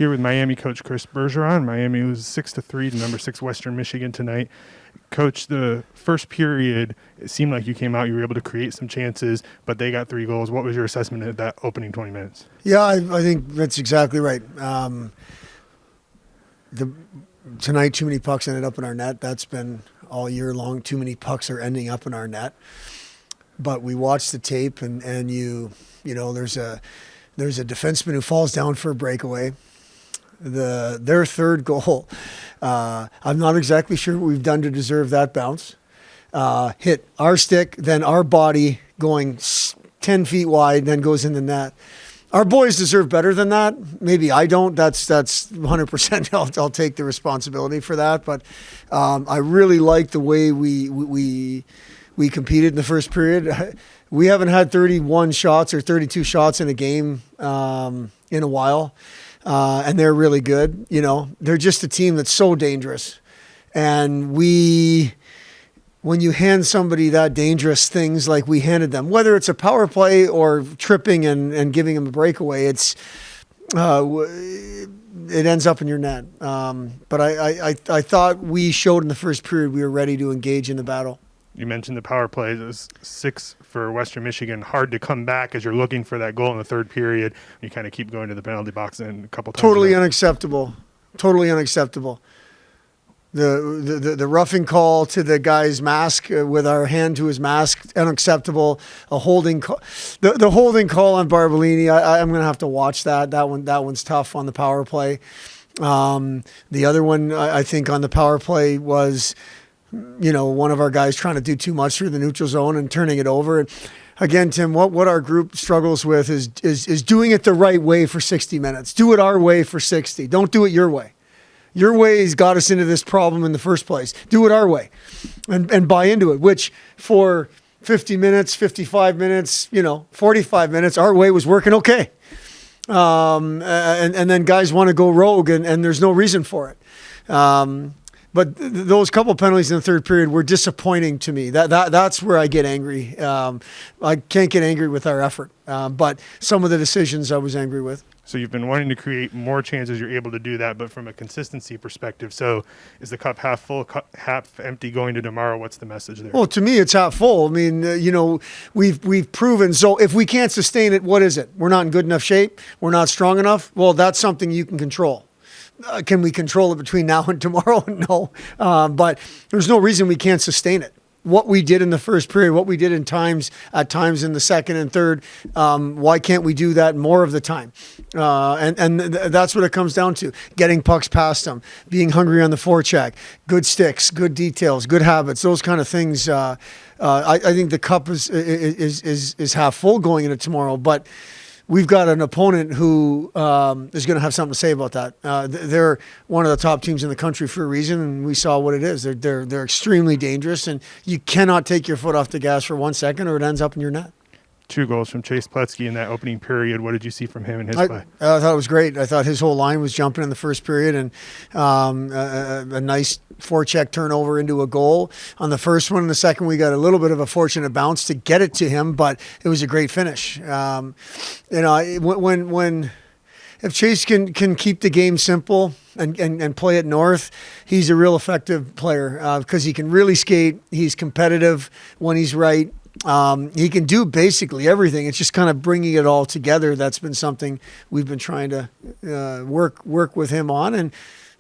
here with Miami coach Chris Bergeron. Miami was 6-3 to number 6 Western Michigan tonight. Coach, the first period, it seemed like you came out, you were able to create some chances, but they got 3 goals. What was your assessment of that opening 20 minutes? Yeah, I think that's exactly right. Tonight, too many pucks ended up in our net. That's been all year long. Too many pucks are ending up in our net. But we watched the tape, and you know, there's a defenseman who falls down for a breakaway. Their third goal, I'm not exactly sure what we've done to deserve that bounce. Hit our stick, then our body going 10 feet wide, then goes in the net. Our boys deserve better than that. Maybe I don't. That's 100%. I'll take the responsibility for that. But I really like the way we competed in the first period. We haven't had 31 shots or 32 shots in a game in a while. And they're really good. You know, they're just a team that's so dangerous. And when you hand somebody that dangerous things like we handed them, whether it's a power play or tripping and giving them a breakaway, it ends up in your net. But I thought we showed in the first period we were ready to engage in the battle. You mentioned the power play. It was 6 for Western Michigan. Hard to come back as you're looking for that goal in the third period. You kind of keep going to the penalty box and a couple times. Totally unacceptable. Totally unacceptable. The roughing call to the guy's mask with our hand to his mask, unacceptable. A holding call, the holding call on Barbolini. I'm going to have to watch that. That one's tough on the power play. The other one I think on the power play was, you know, one of our guys trying to do too much through the neutral zone and turning it over. And again, Tim, what our group struggles with is doing it the right way for 60 minutes. Do it our way for 60. Don't do it your way. Your ways got us into this problem in the first place. Do it our way and buy into it, which for 50 minutes, 55 minutes, 45 minutes, our way was working okay. And then guys want to go rogue and there's no reason for it. But those couple penalties in the third period were disappointing to me. That's where I get angry. I can't get angry with our effort. But some of the decisions I was angry with. So you've been wanting to create more chances. You're able to do that, but from a consistency perspective. So is the cup half full, half empty going to tomorrow? What's the message there? Well, to me, it's half full. I mean, we've proven. So if we can't sustain it, what is it? We're not in good enough shape. We're not strong enough. Well, that's something you can control. Can we control it between now and tomorrow? No. But there's no reason we can't sustain it. What we did in the first period, what we did at times in the second and third, why can't we do that more of the time? And that's what it comes down to. Getting pucks past them, being hungry on the forecheck, good sticks, good details, good habits, those kind of things. I think the cup is half full going into tomorrow, but we've got an opponent who is going to have something to say about that. They're one of the top teams in the country for a reason, and we saw what it is. They're extremely dangerous, and you cannot take your foot off the gas for 1 second, or it ends up in your net. 2 goals from Chase Pletzke in that opening period. What did you see from him in his play? I thought it was great. I thought his whole line was jumping in the first period, and a nice forecheck turnover into a goal on the first one. In the second, we got a little bit of a fortunate bounce to get it to him, but it was a great finish. If Chase can keep the game simple and play it north, he's a real effective player because he can really skate. He's competitive when he's right. He can do basically everything. It's just kind of bringing it all together. That's been something we've been trying to work with him on. And,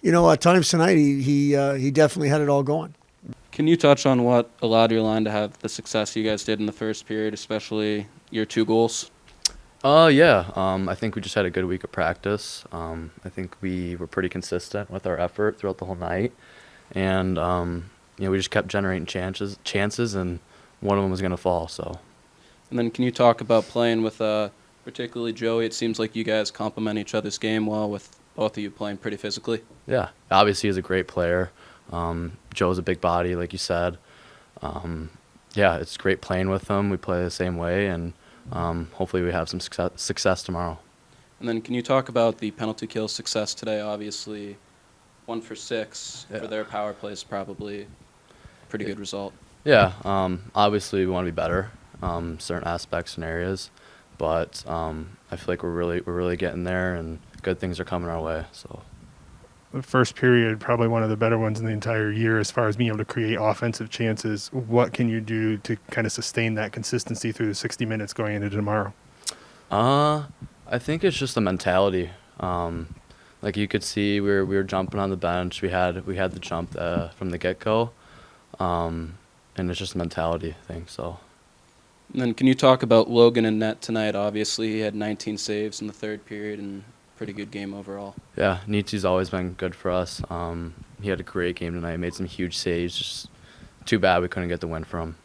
at times tonight, he definitely had it all going. Can you touch on what allowed your line to have the success you guys did in the first period, especially your 2 goals? Yeah. I think we just had a good week of practice. I think we were pretty consistent with our effort throughout the whole night. And, we just kept generating chances and one of them was going to fall. So, and then can you talk about playing with particularly Joey? It seems like you guys complement each other's game well with both of you playing pretty physically. Yeah, obviously he's a great player. Joe's a big body, like you said. It's great playing with him. We play the same way, and hopefully we have some success tomorrow. And then can you talk about the penalty kill success today? Obviously, 1 for 6 for their power play is probably a pretty good result. Yeah, obviously we want to be better, certain aspects and areas, but I feel like we're really getting there, and good things are coming our way. So. The first period, probably one of the better ones in the entire year as far as being able to create offensive chances. What can you do to kind of sustain that consistency through the 60 minutes going into tomorrow? I think it's just the mentality. Like you could see, we were jumping on the bench. We had the jump from the get-go, and it's just a mentality thing. So. And then can you talk about Logan and net tonight? Obviously, he had 19 saves in the third period and pretty good game overall. Yeah, Nietzsche's always been good for us. He had a great game tonight. Made some huge saves. Just too bad we couldn't get the win from him.